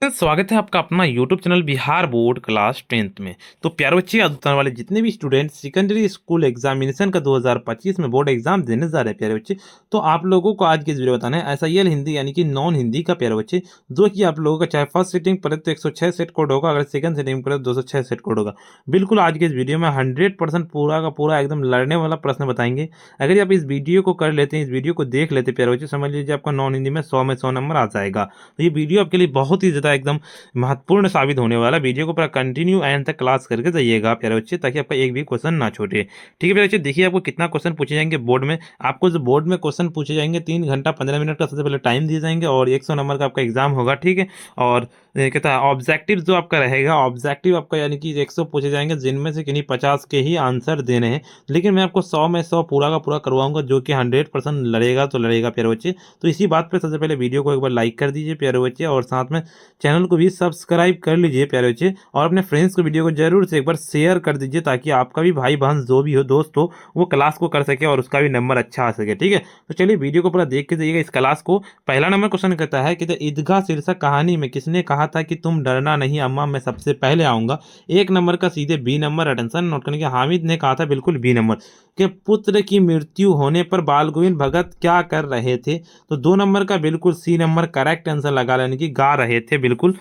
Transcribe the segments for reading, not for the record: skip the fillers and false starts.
स्वागत है आपका अपना YouTube channel Bihar board class 10th में। तो प्यारे बच्चे, आज होने वाले जितने भी स्टूडेंट सेकेंडरी स्कूल एग्जामिनेशन का 2025 में बोर्ड एग्जाम देने जा रहे हैं प्यारे बच्चे, तो आप लोगों को आज के इस वीडियो बताना है SIL हिंदी यानी कि नॉन हिंदी का प्यारे बच्चे, जो कि आप लोगों का चाहे फर्स्ट सीटिंग पड़े तो 106 सेट कोड होगा, अगर सेकंड सीटिंग पड़े तो 206 सेट कोड होगा। बिल्कुल आज के इस वीडियो में 100% पूरा का पूरा एकदम लड़ने वाला प्रश्न बताएंगे। अगर आप इस वीडियो को कर लेते हैं, इस वीडियो को देख लेते प्यारे बच्चे, समझ लीजिए आपका नॉन हिंदी में 100 में 100 नंबर आ जाएगा। तो ये वीडियो आपके लिए बहुत ही ज़्यादा एकदम महत्वपूर्ण साबित होने वाला। वीडियो को पूरा कंटिन्यू एंड तक क्लास करके जाइएगा प्यारे बच्चे, ताकि आपका एक भी क्वेश्चन ना छूटे। ठीक है प्यारे बच्चे, देखिए आपको कितना क्वेश्चन पूछे जाएंगे बोर्ड में। आपको जो बोर्ड में क्वेश्चन पूछे जाएंगे 3 घंटा 15 मिनट का सबसे पहले टाइम दिए जाएंगे और 100 नंबर का आपका एग्जाम होगा। ठीक है, और कहता है ऑब्जेक्टिव जो आपका रहेगा, ऑब्जेक्टिव आपका यानी कि 100 पूछे जाएंगे, जिनमें से किन्हीं 50 के ही आंसर देने हैं। लेकिन मैं आपको 100 में 100 पूरा का पूरा करवाऊंगा, जो कि 100% लड़ेगा तो लड़ेगा प्यारे बच्चे। तो इसी बात पे सबसे पहले वीडियो को एक बार लाइक कर दीजिए प्यारे बच्चे, और साथ में चैनल को भी सब्सक्राइब कर लीजिए प्यारे बच्चे, और अपने फ्रेंड्स को वीडियो को जरूर से एक बार शेयर कर दीजिए, ताकि आपका भी भाई बहन जो भी हो दोस्त हो वो क्लास को कर सके और उसका भी नंबर अच्छा आ सके। ठीक है, तो चलिए वीडियो को पूरा देख के जाइएगा इस क्लास को। पहला नंबर क्वेश्चन कहता है कि ईदगाह शीर्षक कहानी में किसने कहा था कि तुम डरना नहीं अम्मा, मैं सबसे पहले आऊंगा। एक नंबर का सीधे बी नंबर, अटेंशन नोट करने के, हामिद ने कहा था बिल्कुल बी नंबर। के पुत्र की मृत्यु होने पर बाल गोविंद भगत क्या कर रहे थे? तो 2 नंबर का बिल्कुल सी नंबर करेक्ट आंसर लगा लेने की, गा रहे थे बिल्कुल।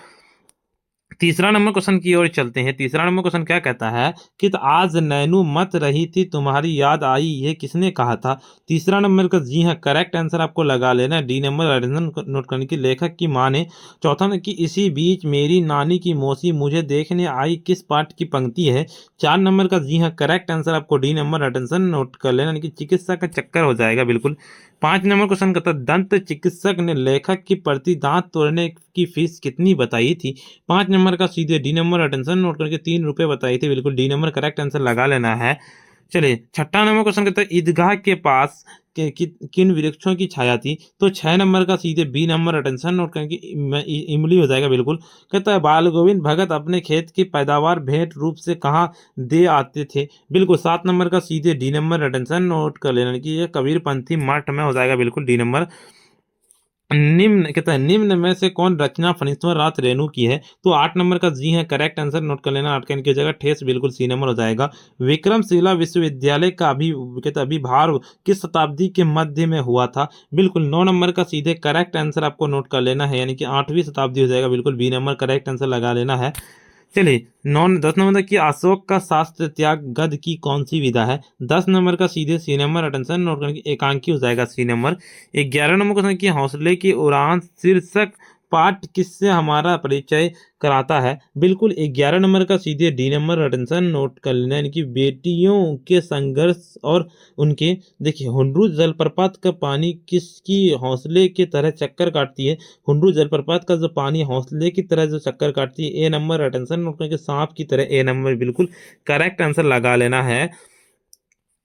तीसरा नंबर क्वेश्चन की ओर चलते हैं। तीसरा नंबर क्वेश्चन क्या कहता है कि तो आज नैनू मत रही थी, तुम्हारी याद आई, ये किसने कहा था? तीसरा नंबर का जी हाँ करेक्ट आंसर आपको लगा लेना है, डी नंबर अटेंशन नोट करने की, लेखक की माँ ने। चौथा नंबर की इसी बीच मेरी नानी की मौसी मुझे देखने आई, किस पाठ की पंक्ति है? 4 नंबर का जी हाँ करेक्ट आंसर आपको डी नंबर अटेंशन नोट कर लेना, यानी कि चिकित्सा का चक्कर हो जाएगा बिल्कुल। 5 नंबर क्वेश्चन कहता है दंत चिकित्सक ने लेखक की प्रति दांत तोड़ने की फीस कितनी बताई थी? 5 नंबर का सीधे डी नंबर, अटेंशन नोट करके 3 रुपए बताई थी, बिल्कुल डी नंबर करेक्ट आंसर लगा लेना है। चलिए छठा नंबर क्वेश्चन कहता है ईदगाह के पास किन वृक्षों की छाया थी? तो 6 नंबर का सीधे बी नंबर, अटेंशन नोट करके इमली हो जाएगा बिल्कुल। कहता है बाल गोविंद भगत अपने खेत की पैदावार भेंट रूप से कहाँ दे आते थे? बिल्कुल 7 नंबर का सीधे डी नंबर, अटेंशन नोट कर लेना कि ये कबीरपंथी मठ में हो जाएगा, बिल्कुल डी नंबर। निम्न कहता है निम्न में से कौन रचना फणीश्वर नाथ रेणु की है? तो 8 नंबर का जी है करेक्ट आंसर नोट कर लेना, 8 की जगह ठेस बिल्कुल सी नंबर हो जाएगा। विक्रमशिला विश्वविद्यालय का कहता है अभिभाव किस शताब्दी के मध्य में हुआ था? बिल्कुल 9 नंबर का सीधे करेक्ट आंसर आपको नोट कर लेना है, यानी कि 8वीं शताब्दी हो जाएगा, बिल्कुल बी नंबर करेक्ट आंसर लगा लेना है। चलिए 10 नंबर तक की अशोक का शास्त्र त्याग गद की कौन सी विधा है? 10 नंबर का सीधे सी नंबर, अटेंशन नोट करने की एकांकी हो जाएगा सी नंबर। 11 नंबर क्वेश्चन की हौसले की उड़ान शीर्षक पाठ किससे हमारा परिचय कराता है? बिल्कुल 11 नंबर का सीधे डी नंबर, अटेंशन नोट कर लेना, यानी कि बेटियों के संघर्ष और उनके। देखिए हुंडरू जलप्रपात का पानी किसकी हौसले की तरह चक्कर काटती है? हुंडरू जलप्रपात का जो पानी हौसले की तरह जो चक्कर काटती है, ए नंबर, अटेंशन नोट करके सांप की तरह, ए नंबर बिल्कुल करेक्ट आंसर लगा लेना है।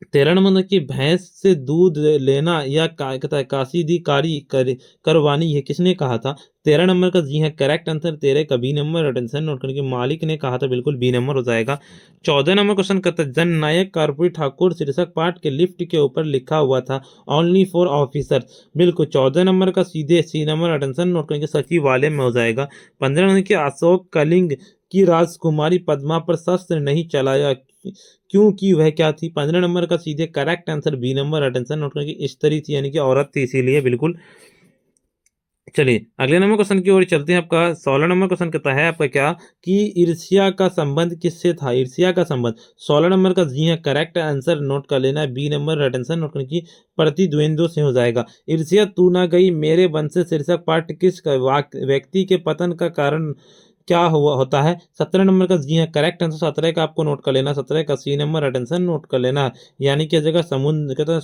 13 नंबर की भैंस से दूध लेना या कहता है काशीदी करवानी है, किसने कहा था? 13 नंबर का जी है करेक्ट आंसर 13 का बी नंबर, अटेंशन नोट करके मालिक ने कहा था, बिल्कुल बी नंबर हो जाएगा। 14 नंबर क्वेश्चन कहता है जन नायक कर्पूरी ठाकुर शीर्षक पाठ के लिफ्ट के ऊपर लिखा हुआ था ओनली फॉर ऑफिसर। बिल्कुल 14 नंबर का सीधे सी नंबर, अटेंशन नोट करके सचिवालय में हो जाएगा। 15 नंबर के अशोक कलिंग की राजकुमारी पद्मा पर शस्त्र नहीं चलाया, क्योंकि वह क्या थी? 15 नंबर का सीधे correct answer B number, attention note करके स्त्री थी, यानी कि औरत थी, इसीलिए बिल्कुल। चलिए अगले नंबर क्वेश्चन की ओर चलते हैं। आपका 16 नंबर क्वेश्चन कहता है आपका क्या कि ईर्ष्या का संबंध किससे था? ईर्ष्या का संबंध 16 नंबर का जी है करेक्ट आंसर नोट कर लेना है, बी नंबर, अटेंशन नोट करने की प्रतिद्वंद्वियों से हो जाएगा। ईर्ष्या तू ना गई मेरे वंश से शीर्षक पाठ किस व्यक्ति के पतन का कारण क्या हुआ होता है? 17 नंबर का जी है करेक्ट आंसर 17 का आपको नोट कर लेना, 17 का सी नंबर, अटेंशन नोट कर लेना है, यानी कि जगह समुद्र कहता है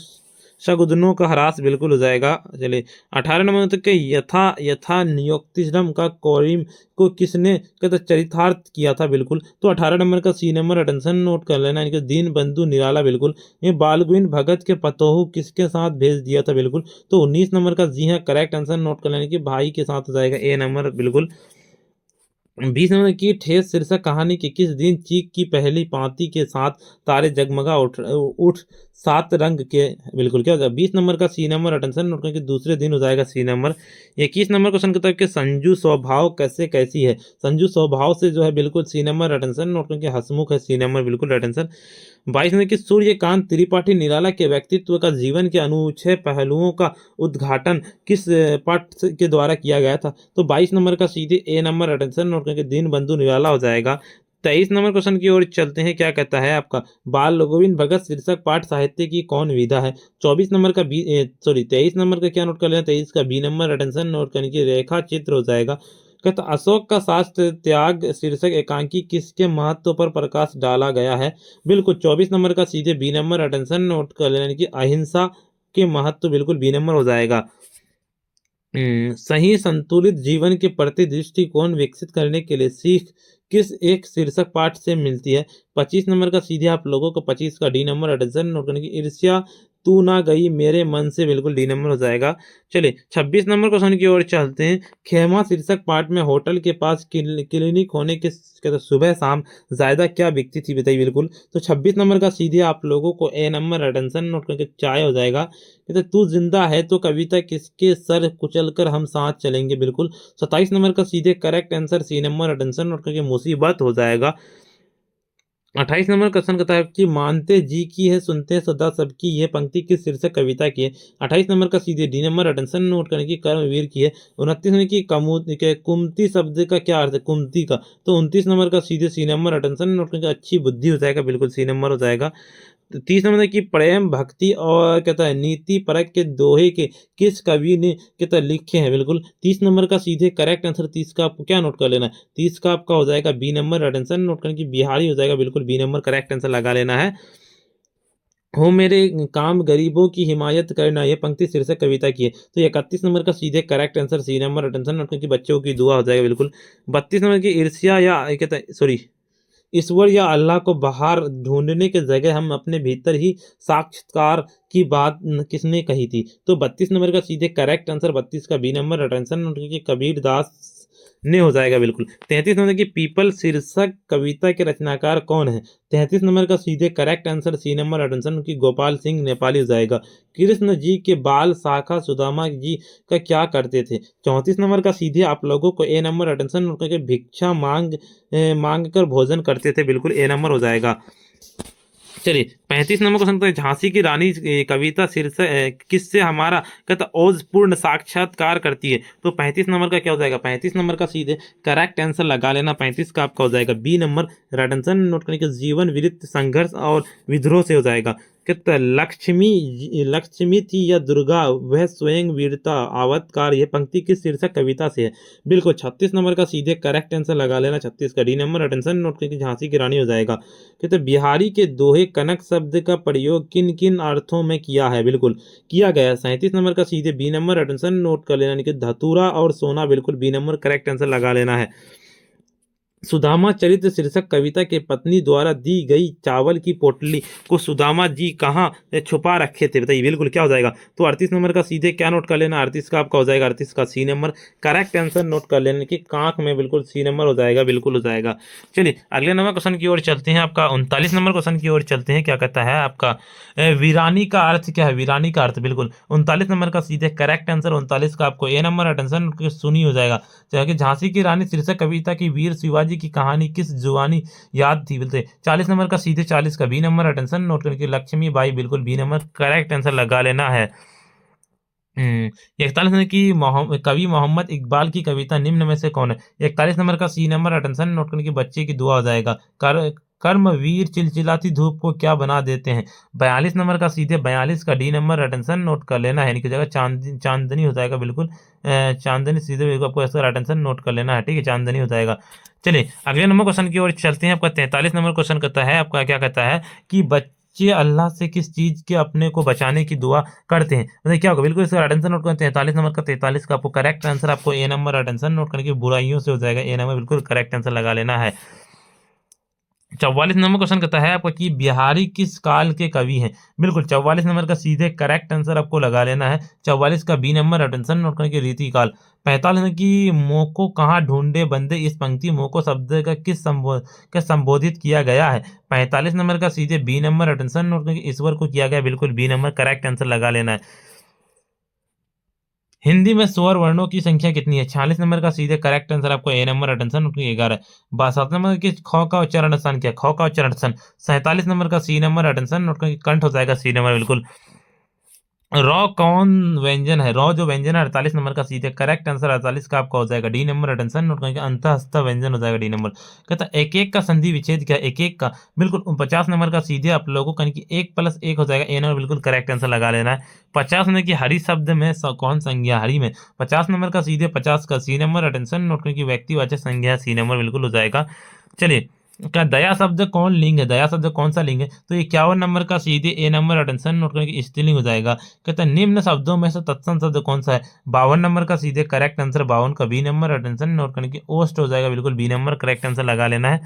शगुदनों का ह्रास बिल्कुल हो जाएगा। चलिए 18 नंबर तक के यथा यथा नियोक्तिश्रम का कौरिम को किसने कहता चरितार्थ किया था? बिल्कुल तो 18 नंबर का सी नंबर, अटेंशन नोट कर लेना, इनके दीन बंधु निराला बिल्कुल। ये बालगोविंद भगत के पतोहू किसके साथ भेज दिया था? बिल्कुल तो 19 नंबर का जी है करेक्ट आंसर नोट कर लेना कि भाई के साथ हो जाएगा, ए नंबर बिल्कुल। 20 नंबर की ठेस शीर्षक कहानी के किस दिन चीक की पहली पांति के साथ तारे जगमगा उठ 7 रंग के बिल्कुल क्या हो जाएगा 20 नंबर का सी नंबर अटेंशन नोट करके दूसरे दिन हो जाएगा सी नंबर। 21 नंबर क्वेश्चन कहता है कि संजू स्वभाव कैसे कैसी है। संजू स्वभाव से जो है बिल्कुल सी नंबर अटेंशन नोट करके हसमुख है सी नंबर बिल्कुल अटेंशन। 22 नंबर की सूर्यकांत त्रिपाठी निराला के व्यक्तित्व का जीवन के अनूठे पहलुओं का उद्घाटन किस पाठ के द्वारा किया गया था। तो 22 नंबर का सीधे ए नंबर अटेंशन नोट करके दीन बंधु निराला हो जाएगा। 23 नंबर क्वेश्चन की ओर चलते हैं क्या कहता है आपका बाल गोविंद भगत शीर्षक पाठ साहित्य की कौन विधा है। 24 नंबर का बी 23 नंबर का क्या नोट कर लेना 23 का बी नंबर अटेंशन नोट करने की रेखा चित्र हो जाएगा। कहता अशोक का शास्त्र त्याग शीर्षक एकांकी किसके महत्व पर प्रकाश डाला गया है। बिल्कुल 24 नंबर का सीधे बी नंबर अटेंशन नोट कर लेना कि अहिंसा के महत्व बिल्कुल बी नंबर हो जाएगा। सही संतुलित जीवन के प्रति दृष्टिकोण विकसित करने के लिए सीख किस एक शीर्षक पाठ से मिलती है। 25 नंबर का सीधे आप लोगों को 25 का डी नंबर अटेंशन नोट करने की ईर्ष्या तू ना गई मेरे मन से बिल्कुल डी नंबर हो जाएगा। चलिए 26 नंबर क्वेश्चन की ओर चलते हैं। खेमा शीर्षक पाठ में होटल के पास क्लिनिक होने के कहते सुबह शाम ज्यादा क्या बिकती थी बताइए बिल्कुल। तो 26 नंबर का सीधे आप लोगों को ए नंबर अटेंशन नोट करके चाय हो जाएगा। कहते तू जिंदा है तो कविता किसके सर कुचल कर हम साथ चलेंगे बिल्कुल। 27 नंबर का सीधे correct answer C number attention note करके मुसीबत हो जाएगा। 28 नंबर क्वेश्चन कहता है कि मानते जी की है सुनते सदा सबकी यह पंक्ति किस शीर्षक कविता की है। 28 नंबर का सीधे डी नंबर अटेंशन नोट करने की कर्मवीर की है। 29 नंबर की कुमति शब्द का क्या अर्थ है कुमति का। तो 29 नंबर का सीधे सी नंबर अटेंशन नोट करके अच्छी बुद्धि हो जाएगा बिल्कुल सी नंबर हो जाएगा। 30 नंबर की प्रेम भक्ति और कहता है नीति परक के दोहे के किस कवि ने कहता है लिखे हैं बिल्कुल। 30 नंबर का सीधे करेक्ट आंसर 30 का आपको क्या नोट कर लेना है 30 का आपका हो जाएगा बी नंबर अटेंशन नोट करने की बिहारी हो जाएगा बिल्कुल बी नंबर करेक्ट आंसर लगा लेना है। हो मेरे काम गरीबों की हिमायत करना यह पंक्ति शीर्षक कविता की है। तो 31 नंबर का सीधे correct answer C number attention note करके बच्चों की दुआ हो जाएगा बिल्कुल। 32 नंबर की ईर्ष्या या कहता है सॉरी ईश्वर या अल्लाह को बाहर ढूंढने के जगह हम अपने भीतर ही साक्षात्कार की बात किसने कही थी। तो 32 नंबर का सीधे करेक्ट आंसर 32 का बी नंबर अटेंशन नोट करके कबीर दास ने हो जाएगा बिल्कुल। 33 नंबर की पीपल शीर्षक कविता के रचनाकार कौन है। 33 नंबर का सीधे correct answer C number attention की गोपाल सिंह नेपाली हो जाएगा। कृष्ण जी के बाल शाखा सुदामा जी का क्या करते थे। 34 नंबर का सीधे आप लोगों को ए नंबर अटेंशन नोट करके भिक्षा मांग कर भोजन करते थे बिल्कुल ए नंबर हो जाएगा। चलिए 35 नंबर क्वेश्चन तो झांसी की रानी कविता शीर्षक किससे हमारा कहता ओज पूर्ण साक्षात्कार करती है। तो 35 नंबर का क्या हो जाएगा 35 नंबर का सीधे करेक्ट आंसर लगा लेना 35 का आपका हो जाएगा बी नंबर रेटेंशन नोट करने के जीवन विरुद्ध संघर्ष और विद्रोह से हो जाएगा। कहता लक्ष्मी थी या दुर्गा वह स्वयं वीरता आवतकार ये पंक्ति किस शीर्षक कविता से है। बिल्कुल 36 नंबर का सीधे करेक्ट आंसर लगा लेना 36 का डी नंबर अटेंशन नोट करके झांसी की रानी हो जाएगा। कहते बिहारी के दोहे कनक शब्द का प्रयोग किन किन अर्थों में किया है। बिल्कुल किया गया 37 नंबर का सीधे बी नंबर अटेंशन नोट कर लेना यानी कि धतूरा और सोना बिल्कुल बी नंबर करेक्ट आंसर लगा लेना है। सुदामा चरित्र शीर्षक कविता के पत्नी द्वारा दी गई चावल की पोटली को सुदामा जी कहाँ छुपा रखे थे बताइए बिल्कुल क्या हो जाएगा। तो 38 नंबर का सीधे क्या नोट कर लेना 38 का आपका हो जाएगा 38 का C number correct answer note कर लेने की कांख में बिल्कुल सी नंबर हो जाएगा बिल्कुल हो जाएगा। चलिए अगले नंबर क्वेश्चन की ओर चलते हैं आपका 39 नंबर क्वेश्चन की ओर चलते हैं क्या कहता है आपका वीरानी का अर्थ क्या है। वीरानी का अर्थ बिल्कुल 39 नंबर का सीधे करेक्ट आंसर 39 का आपको ए नंबर अटेंशन सुनी हो जाएगा। चाहे झांसी की रानी शीर्षक कविता की वीर शिवाजी की कहानी किस जुबानी याद थी बोलते 40 नंबर का सीधे 40 का बी नंबर अटेंशन नोट करके लक्ष्मी बाई बिल्कुल बी नंबर करेक्ट आंसर लगा लेना है। 41 नंबर की कवि मोहम्मद इकबाल की कविता निम्न में से कौन है। 41 नंबर का सी नंबर अटेंशन नोट करने की बच्चे की दुआ हो जाएगा। कर्मवीर चिलचिलाती धूप को क्या बना देते हैं। 42 नंबर का सीधे 42 का डी नंबर अटेंशन नोट कर लेना है यानी कि जगह चांदनी हो जाएगा बिल्कुल चांदनी सीधे आपको ऐसा अटेंशन नोट कर लेना है ठीक है चांदनी हो जाएगा। चलिए अगले नंबर क्वेश्चन की ओर चलते हैं आपका 43 नंबर क्वेश्चन कहता है आपका क्या कहता है कि बच्चे अल्लाह से किस चीज के अपने को बचाने की दुआ करते हैं मतलब क्या होगा। बिल्कुल इसका अटेंशन नोट करते हैं 43 नंबर का 43 का आपको करेक्ट आंसर आपको ए नंबर अटेंशन नोट करने की बुराइयों से हो जाएगा ए नंबर बिल्कुल करेक्ट आंसर लगा लेना है। 44 नंबर क्वेश्चन कहता है आपका कि बिहारी किस काल के कवि हैं। बिल्कुल 44 नंबर का सीधे करेक्ट आंसर आपको लगा लेना है। 44 का बी नंबर अटेंशन नोट करने के रीति काल। 45 नंबर की मोको कहाँ ढूंढे बंदे, इस पंक्ति मोको शब्द का क्या संबोधित किया गया है। 45 नंबर का सीधे बी नंबर अटेंशन नोट करके ईश्वर को किया गया। बिल्कुल बी नंबर करेक्ट आंसर लगा लेना है। हिंदी में स्वर वर्णों की संख्या कितनी है। 46 नंबर का सीधे करेक्ट आंसर आपको ए नंबर अटेंशन 11। 7 नंबर की ख का उच्चारण स्थान क्या है। ख का उच्चारण स्थान। 47 नंबर का सी नंबर अटेंशन नोट करके कंठ हो जाएगा सी नंबर। बिल्कुल रॉ कौन व्यंजन है। रॉ जो व्यंजन है 48 नंबर का सीधे करेक्ट आंसर 48 का आपका हो जाएगा डी नंबर अटेंशन नोट करके अंतःस्थ व्यंजन हो जाएगा डी नंबर। कहता है एक एक का संधि विच्छेद क्या है। एक एक का बिल्कुल 50 नंबर का सीधे आप लोगों का कि 1+1 हो जाएगा ए नंबर। बिल्कुल करेक्ट आंसर लगा लेना है। 50 नंबर की हरि शब्द में कौन संज्ञा हरि में। 50 नंबर का सीधे 50 का सी नंबर अटेंशन नोट करके व्यक्तिवाचक संज्ञा सी नंबर बिल्कुल हो जाएगा। चलिए क्या दया शब्द कौन लिंग है। दया शब्द कौन सा लिंग है। तो 51 नंबर का सीधे ए नंबर अटेंशन नोट करके स्त्रीलिंग हो जाएगा। कहता है निम्न शब्दों में से तत्सम शब्द कौन सा है। 52 नंबर का सीधे करेक्ट आंसर 52 का बी नंबर अटेंशन नोट करके ओस्ट हो जाएगा। बिल्कुल बी नंबर करेक्ट आंसर लगा लेना है।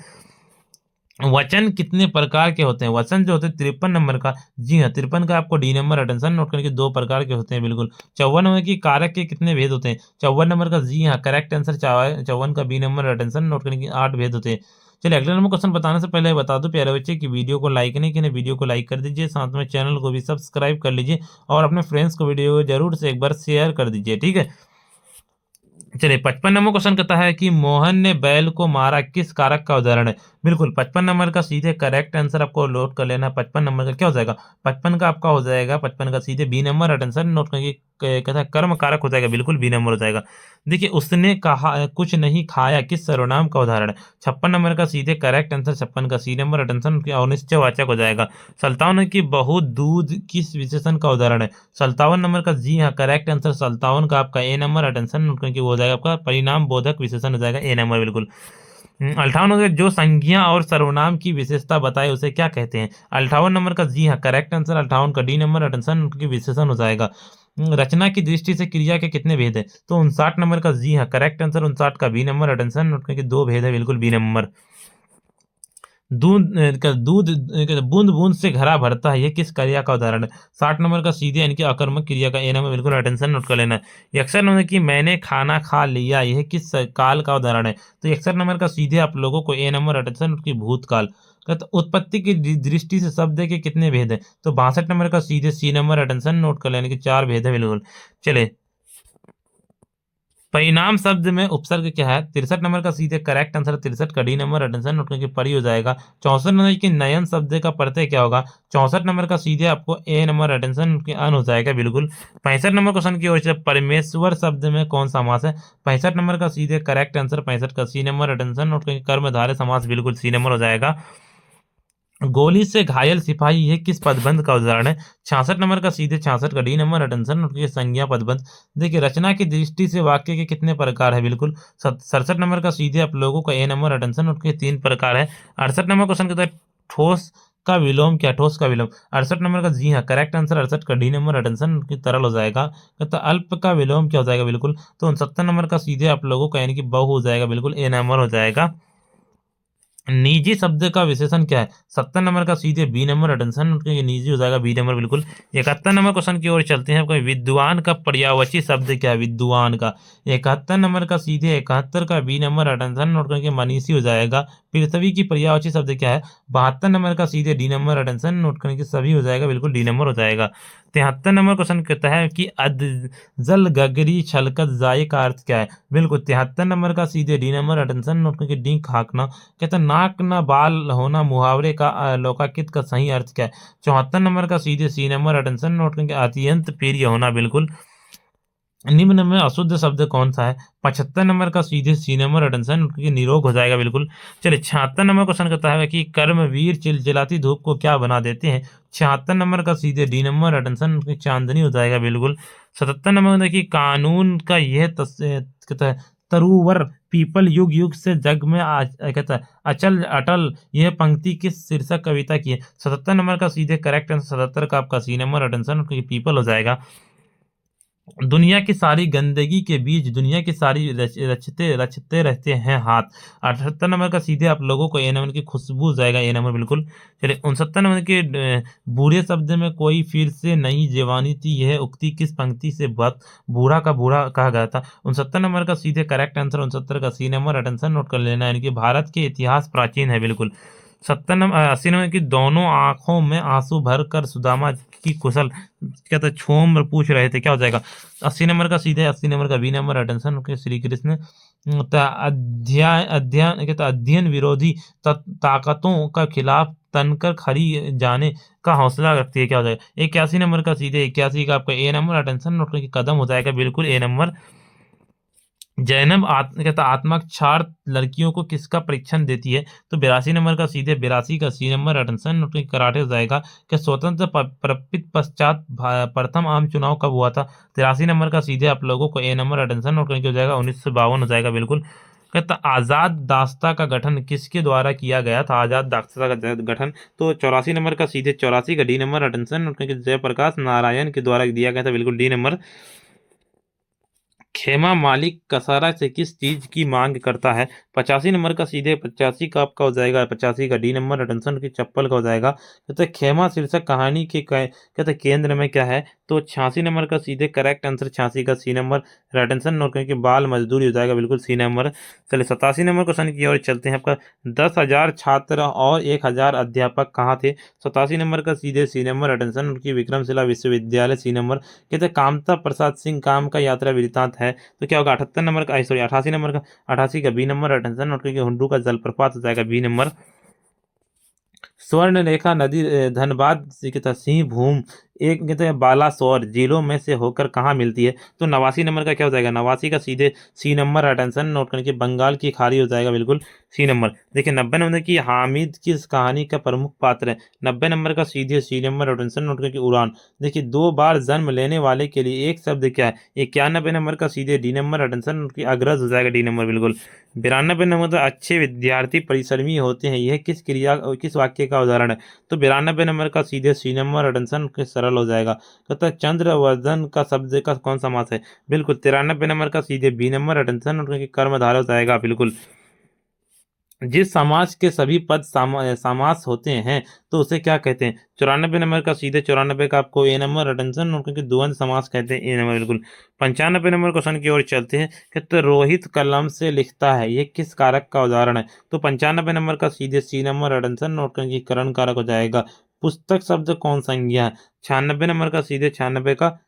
वचन कितने प्रकार के होते हैं। वचन जो होते हैं 53 नंबर का। जी हाँ 53 का आपको डी नंबर अटेंशन नोट करके 2 प्रकार के होते हैं। बिल्कुल 54 नंबर की कारक के कितने भेद होते हैं। 54 नंबर का जी हाँ करेक्ट आंसर 54 का बी नंबर अटेंशन नोट करने की 8 भेद होते हैं। चलिए अगले नंबर क्वेश्चन बताने से पहले बता दूं प्यारे बच्चे कि वीडियो को लाइक नहीं किए वीडियो को लाइक कर दीजिए, साथ में चैनल को भी सब्सक्राइब कर लीजिए और अपने फ्रेंड्स को वीडियो को जरूर से एक बार शेयर कर दीजिए। ठीक है चलिए 55 नंबर क्वेश्चन कहता है कि मोहन ने बैल को मारा किस कारक का उदाहरण है। बिल्कुल 55 नंबर का सीधे करेक्ट आंसर आपको नोट कर लेना है। 55 नंबर का क्या हो जाएगा। 55 का आपका हो जाएगा 55 का सीधे बी नंबर अटेंशन नोट करके कहता है कर्म कारक हो जाएगा। बिल्कुल बी नंबर हो जाएगा। देखिए उसने कहा कुछ नहीं खाया किस सर्वनाम का उदाहरण है। 56 नंबर का सीधे करेक्ट आंसर 56 का सी नंबर अटेंशन अनिश्चयवाचक हो जाएगा। 57 की बहुत दूध किस विशेषण का उदाहरण है। 57 नंबर का जी हाँ करेक्ट आंसर 57 का आपका ए नंबर अटेंशन नोट करके वो हो जाएगा आपका परिणाम बोधक विशेषण हो जाएगा ए नंबर। बिल्कुल 58 नंबर जो संज्ञा और सर्वनाम की विशेषता बताए उसे क्या कहते हैं। 58 नंबर का जी हाँ करेक्ट आंसर 58 का डी नंबर अटेंशन की विशेषण हो जाएगा। रचना की दृष्टि से क्रिया के कितने भेद है। तो 59 नंबर का जी हाँ करेक्ट आंसर 59 का बी नंबर अटेंशन नोट करके 2 भेद है। बिल्कुल बी नंबर। दूध बूंद बूंद से घड़ा भरता है ये किस क्रिया का उदाहरण है। 60 नंबर का सीधे यानी कि अकर्मक क्रिया का ए नंबर बिल्कुल अटेंशन नोट कर लेना है। 61 नंबर की मैंने खाना खा लिया यह किस काल का उदाहरण है। तो 61 नंबर का सीधे आप लोगों को ए नंबर अटेंशन की भूतकाल। तो उत्पत्ति की दृष्टि से शब्द के कितने भेद है। तो 62 नंबर का सीधे सी नंबर अटेंशन नोट कर लेने के 4 भेद है। बिल्कुल चले परिणाम शब्द में उपसर्ग क्या है। 63 नंबर का सीधे करेक्ट आंसर 63 का डी नंबर अटेंशन नोट करके परी हो जाएगा। 64 नंबर की नयन शब्द का प्रत्यय क्या होगा। 64 नंबर का सीधे आपको ए नंबर अटेंशन के अन हो जाएगा। बिल्कुल 65 नंबर क्वेश्चन की ओर से परमेश्वर शब्द में कौन सा समास है। 65 नंबर का सीधे करेक्ट आंसर 65 का सी नंबर अटेंशन नोट करके कर्मधारय समास बिल्कुल सी नंबर हो जाएगा। गोली से घायल सिपाही है किस पदबंध का उदाहरण है। 66 नंबर का सीधे 66 का डी नंबर अटेंशन उनकी संज्ञा पदबंध। देखिए रचना की दृष्टि से वाक्य के कितने प्रकार है। बिल्कुल 67 नंबर का सीधे आप लोगों का ए नंबर अटेंशन उनके 3 प्रकार है। 68 नंबर क्वेश्चन कहता है ठोस का विलोम क्या। ठोस का विलोम 68 नंबर का जी हाँ करेक्ट आंसर 68 का डी नंबर अटेंशन उनकी तरल हो जाएगा। कहता अल्प का विलोम क्या हो जाएगा। बिल्कुल तो 69 नंबर का सीधे आप लोगों का यानी कि बहु हो जाएगा। बिल्कुल ए नंबर हो जाएगा। निजी शब्द का विशेषण क्या है। 70 नंबर का सीधे बी नंबर अटेंशन ये निजी हो जाएगा बी नंबर। बिल्कुल 71 नंबर क्वेश्चन की ओर चलते हैं। आपका विद्वान का पर्यायवाची शब्द क्या है। विद्वान का 71 नंबर का सीधे 71 का बी नंबर अटेंशन नोट करके मनीषी हो जाएगा। पृथ्वी की पर्यायवाची शब्द क्या है। 72 नंबर का सीधे डी नंबर अटेंशन नोट करके सभी हो जाएगा। बिल्कुल डी नंबर हो जाएगा। 73 नंबर क्वेश्चन कहता है कि जल गगरी छलकत जाए का अर्थ क्या है। बिल्कुल 73 नंबर का सीधे डी नंबर अटेंशन नोट करके डी खाकना। कहता नाक न बाल होना मुहावरे का लोकाकित का सही अर्थ क्या है। 74 नंबर का सीधे सी नंबर अटेंशन नोट करके अत्यंत प्रिय होना। बिल्कुल निम्न में अशुद्ध शब्द कौन सा है। 75 नंबर का सीधे सी नंबर अटेंशन क्योंकि निरोग हो जाएगा। बिल्कुल चलिए 76 नंबर क्वेश्चन कहता है कि कर्मवीर चिलचिलाती धूप को क्या बना देते हैं। 76 नंबर का सीधे डी नंबर अटेंशन चांदनी हो जाएगा। बिल्कुल 77 नंबर देखिए कानून का यह कहता है तरुवर पीपल युग युग से जग में कहता है अचल अटल यह पंक्ति किस शीर्षक कविता की है। 77 नंबर का सीधे करेक्ट आंसर 77 का आपका सी नंबर अटेंशन पीपल हो जाएगा। दुनिया की सारी गंदगी के बीच दुनिया की सारी रचते रचते रहते हैं हाथ। 78 नंबर का सीधे आप लोगों को ए नंबर की खुशबू जाएगा, ए नंबर बिल्कुल। चलिए 69 नंबर के बूढ़े शब्द में कोई फिर से नई जवानी थी, यह उक्ति किस पंक्ति से बात बूढ़ा का बूढ़ा कहा गया था। 69 नंबर का सीधे करेक्ट आंसर 69 का सी नंबर, अटेंशन नोट कर लेना, यानी कि भारत के इतिहास प्राचीन है बिल्कुल। 80 नंबर की दोनों आंखों में आंसू भर कर सुदामा की कुशल क्या था छोम पूछ रहे थे, क्या हो जाएगा। 80 नंबर का सीधे 80 नंबर का B number, attention okay. Shri Krishna अध्ययन अध्ययन कहता अध्ययन विरोधी ताकतों का खिलाफ तनकर खड़ी जाने का हौसला रखती है, क्या हो जाएगा। 81 नंबर का सीधे 81 का आपका ए नंबर, अटेंशन नोट करके कदम हो जाएगा बिल्कुल, ए नंबर। जैनब कहता आत्मा क्षार लड़कियों को किसका परीक्षण देती है, तो 82 नंबर का सीधे 82 का सी नंबर, अटेंशन कराटे हो जाएगा। कि स्वतंत्र प्रपित पश्चात प्रथम आम चुनाव कब हुआ था। 83 नंबर का सीधे आप लोगों को ए नंबर, अटेंशन नोट करके हो जाएगा 1952 हो जाएगा बिल्कुल। कहता आजाद दास्ता का गठन किसके द्वारा किया गया था, आजाद दास्ता का गठन, तो 84 नंबर का सीधे 84 का डी नंबर, अटेंशन नोट करके जयप्रकाश नारायण के द्वारा दिया गया था बिल्कुल, डी नंबर। खेमा मालिक कसारा से किस चीज की मांग करता है। 85 नंबर का सीधे 85 का आपका हो जाएगा 85 का डी नंबर, अटेंशन की चप्पल का हो जाएगा। कहते खेमा शीर्षक कहानी के कहते केंद्र में क्या है, तो 86 नंबर का सीधे करेक्ट आंसर 86 का सी नंबर, अटेंशन नोट करके बाल मजदूरी हो जाएगा बिल्कुल, सी नंबर। चलिए 87 नंबर क्वेश्चन की ओर चलते हैं। आपका 10,000 छात्र और 1,000 अध्यापक कहाँ थे। 87 नंबर का सीधे सी नंबर, अटेंशन उनकी विक्रमशिला विश्वविद्यालय, सी नंबर। कहते कामता प्रसाद सिंह काम का यात्रा वृत्तांत है, तो क्या होगा 78 नंबर का, सॉरी 88 नंबर का, 88 का बी नंबर, अटेंशन नोट करके हुंडू का जलप्रपात हो जाएगा, बी नंबर। स्वर्ण रेखा नदी धनबाद कहता सिंह भूम एक कहते हैं बालासोर जिलों में से होकर कहाँ मिलती है, तो 89 नंबर का क्या हो जाएगा, 89 का सीधे सी नंबर, अटेंशन नोट करके बंगाल की खाड़ी हो जाएगा बिल्कुल, सी नंबर। देखिए 90 नंबर की हामिद किस कहानी का प्रमुख पात्र है। 90 नंबर का सीधे सी नंबर, अटेंशन नोट करके उड़ान। देखिए 2 बार जन्म लेने वाले के लिए एक शब्द क्या है। 91 नंबर का सीधे डी नंबर, अटेंशन नोट की अग्रज हो जाएगा, डी नंबर बिल्कुल। 92 नंबर का अच्छे विद्यार्थी परिश्रमी होते हैं, यह किस क्रिया किस वाक्य का उदाहरण है, तो 92 नंबर का सीधे सी नंबर, अटेंशन के सरल हो जाएगा। कहता है चंद्रवर्धन का शब्द का कौन सा समास है, बिल्कुल 93 नंबर का सीधे बी नंबर, अटेंशन उनके कर्मधारय हो जाएगा बिल्कुल। जिस समास के सभी पद समास होते हैं तो उसे क्या कहते हैं। 94 नंबर का सीधे 94 का आपको ए नंबर, अटेंशन नोट करके द्वंद्व समास कहते हैं, ए नंबर बिल्कुल। 95 नंबर क्वेश्चन की ओर चलते हैं। कहते रोहित कलम से लिखता है, ये किस कारक का उदाहरण है, तो 95 नंबर का सीधे सी नंबर, अटेंशन नोट करके करण कारक हो जाएगा। पुस्तक शब्द कौन संज्ञा है। 96 नंबर का सीधे 96 का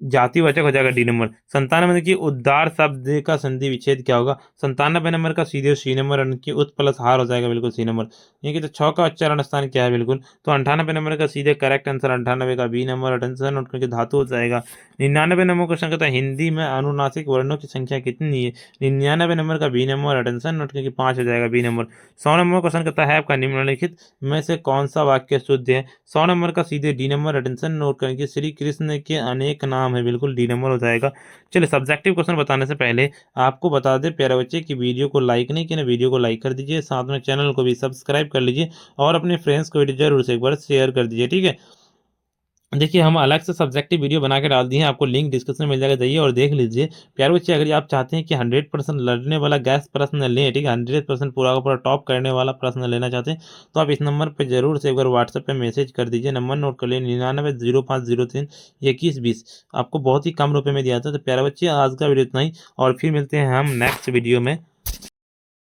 जातिवाचक हो जाएगा, डी नंबर। 97 की उद्धार शब्द का संधि विच्छेद क्या होगा। 97 नंबर का सीधे सी नंबर, की उत प्लस हार हो जाएगा बिल्कुल, सी नंबर। ये कि तो 6 का उच्चारण स्थान क्या है बिल्कुल, तो 98 नंबर का सीधे करेक्ट आंसर 98 का बी नंबर, अटेंशन नोट करके धातु हो जाएगा। 99 नंबर क्वेश्चन कहता है हिंदी में अनुनासिक वर्णों की संख्या कितनी है। 99 नंबर का बी नंबर, अटेंशन नोट करके 5 हो जाएगा, बी नंबर। 100 नंबर क्वेश्चन कहता है आपका निम्नलिखित में से कौन सा वाक्य शुद्ध है। 100 नंबर का सीधे डी नंबर, अटेंशन नोट करके श्री कृष्ण के अनेक नाम है बिल्कुल, डी नंबर हो जाएगा। चलिए सब्जेक्टिव क्वेश्चन बताने से पहले आपको बता दें प्यारे बच्चे की वीडियो को लाइक नहीं किया ना, वीडियो को लाइक कर दीजिए, साथ में चैनल को भी सब्सक्राइब कर लीजिए और अपने फ्रेंड्स को भी जरूर से एक बार शेयर कर दीजिए, ठीक है। देखिए हम अलग से सब्जेक्टिव वीडियो बना के डाल दिए हैं, आपको लिंक डिस्क्रिप्शन में मिल जाएगा, जाइए और देख लीजिए। प्यारे बच्चे अगर आप चाहते हैं कि 100% लड़ने वाला गैस प्रश्न लें, ठीक है, 100% पूरा का पूरा टॉप करने वाला प्रश्न लेना चाहते हैं, तो आप इस नंबर पर जरूर से एक बार व्हाट्सएप पे मैसेज कर दीजिए। नंबर नोट कर लिए 9905032120। आपको बहुत ही कम रुपये में दिया था। तो प्यारे बच्चे आज का वीडियो इतना ही, और फिर मिलते हैं हम नेक्स्ट वीडियो में।